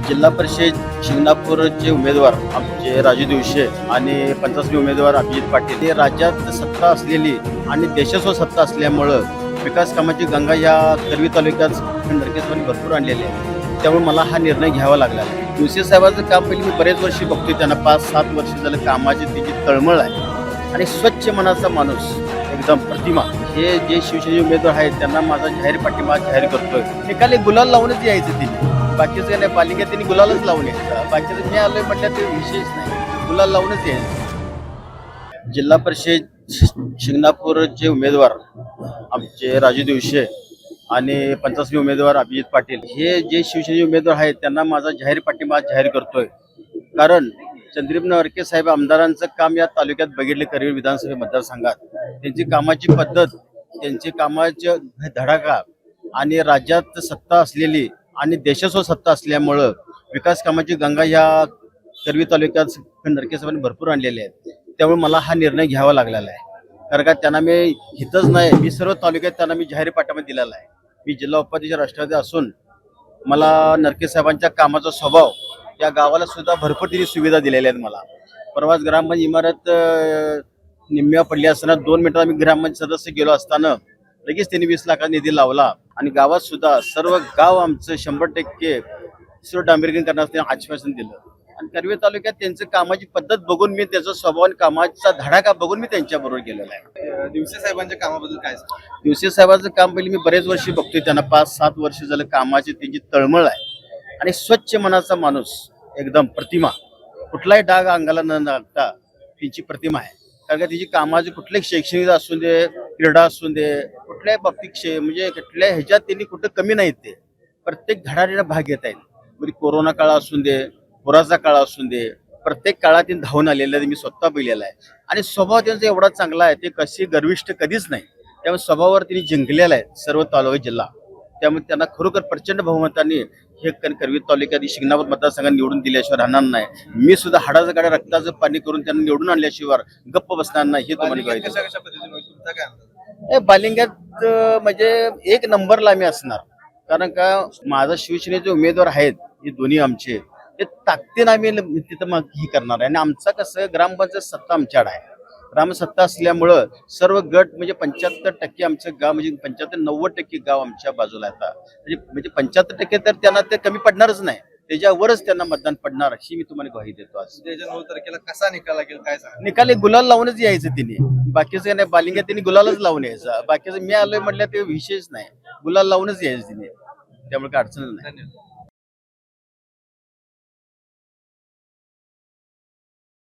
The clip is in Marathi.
जिल्हा परिषद शिंगणापूरचे उमेदवार आमचे राजू दिवशे आणि पंचायत उमेदवार अभिजित पाटील हे राज्यात सत्ता असलेली आणि देशासह सत्ता असल्यामुळं विकास कामाची गंगा या करवी तालुक्यात नरकेश्वरी भरपूर आणलेली आहे. त्यामुळे मला हा निर्णय घ्यावा लागला. दिवशे साहेबांचं काम पहिले मी बरेच वर्षी बघतोय, त्यांना 5-7 वर्ष झालं कामाची त्याची तळमळ आहे आणि स्वच्छ मनाचा माणूस एकदम प्रतिमा. हे जे शिवसेनेचे उमेदवार आहेत त्यांना माझा जाहीर पाठिंबा जाहीर करतोय. एकाला गुलाल लावूनच यायचं तिने, बाकीचं काय नाही. पालिकेत त्यांनी गुलालच लावून यायचं, बाकीचं मी आलोय म्हटलं ते विशेष नाही, गुलाल लावूनच यायचं. जिल्हा परिषद शिंगणापूरचे उमेदवार आमचे राजू दिवशे आणि पंचायत उमेदवार अभिजित पाटील हे जे शिवसेनेचे उमेदवार आहेत त्यांना माझा जाहीर पाठिंबा जाहीर करतोय. कारण चंद्रीप नवरके साहेब आमदारांचं काम या तालुक्यात बघितले, करवीर विधानसभा मतदारसंघात त्यांची कामाची पद्धत, त्यांचे कामाचे धडाका आणि राज्यात सत्ता असलेली आणि देशासह सत्ता असल्यामुळं विकास कामाची गंगा या करवी तालुक्यात नरकेश्वरी भरपूर आणलेली आहेत. त्यामुळे मला हा निर्णय घ्यावा लागलेला आहे. कारण का त्यांना मी हितच नाही, मी सर्व तालुक्यात त्यांना मी जाहीर पाठिंबा दिलेला आहे. मी जिल्हा उपाध्यक्ष राष्ट्रवादी असून मला नरके साहेबांच्या कामाचा स्वभाव या गावाला सुद्धा भरपूर त्यांनी सुविधा दिलेल्या आहेत. मला परवाच ग्रामपंचायत इमारत निम्म्या पडली असताना 2 मिनिटात आम्ही ग्रामपंचायत सदस्य गेलो असताना लगेच त्यांनी 20 लाखाचा निधी लावला आणि गावात सुद्धा सर्व गाव आमचं 100% सर्व डांबरीकरण करण्याचं आश्वासन दिलं. आणि करवी तालुक्यात त्यांचं कामाची पद्धत बघून मी त्याचा स्वभाव आणि कामाचा धडाका बघून मी त्यांच्याबरोबर गेलेला आहे. दिवसे साहेबांच्या कामाबद्दल काय दिवसे साहेबांचं काम पहिले मी बरेच वर्षी बघतोय, त्यांना 5-7 वर्ष झालं कामाची त्यांची तळमळ आहे आणि स्वच्छ मनाचा माणूस एकदम प्रतिमा. कुठलाही डाग अंगाला न लागता त्यांची प्रतिमा आहे. कारण का तिची कामाचे कुठल्याही शैक्षणिक असू दे, क्रीडा असू दे, कुठल्याही बाबतीत म्हणजे कुठल्या ह्याच्यात त्यांनी कुठं कमी नाहीत. ते प्रत्येक धडाडीला भाग घेत आहेत. म्हणजे कोरोना काळ असू दे, पुराचा काळ असू दे, प्रत्येक काळात त्यांनी धावून आलेलं मी स्वतः पाहिलेला आहे. आणि स्वभाव त्यांचा एवढा चांगला आहे, ते कशी गर्विष्ठ कधीच नाही. त्यामुळे स्वभावावर त्यांनी जिंकलेला आहे सर्व तालुका जिल्हा. त्यामुळे त्यांना खरोखर प्रचंड बहुमताने हे करवी तालुक्यात शिंगणापूर मतदारसंघात निवडून दिल्याशिवाय राहणार नाही. मी सुद्धा हाडाचं गाड्या रक्ताचं पाणी करून त्यांना निवडून आणल्याशिवाय गप्प बसणार नाही. हे तुम्हाला बालिंग्यात म्हणजे 1 नंबरला आम्ही असणार. कारण का माझा शिवसेनेचे उमेदवार आहेत हे दोन्ही आमचे, ते ताकदीनं आम्ही तिथं मग हे करणार आहे. आणि आमचा कसं ग्रामपंचायत सत्ता आमच्याकडे आहे. ग्रामसत्ता असल्यामुळं सर्व गट म्हणजे 75% आमचं गाव, म्हणजे 75-90% गाव आमच्या बाजूला येतात. म्हणजे 75% तर त्यांना ते कमी पडणारच नाही, त्याच्यावरच त्यांना मतदान पडणार अशी मी तुम्हाला ग्वाही देतो. आज 9 तारखेला कसा निकाल लागेल काय सांगा? निकाल गुलाल लावूनच यायचं तिने, बाकीचं नाही. बालिंग्यात त्यांनी गुलालच लावून यायचं, बाकीचं मी आलोय म्हटलं ते विशेष नाही, गुलाल लावूनच यायचं तिने. त्यामुळे काय अडचण नाही. धन्यवाद.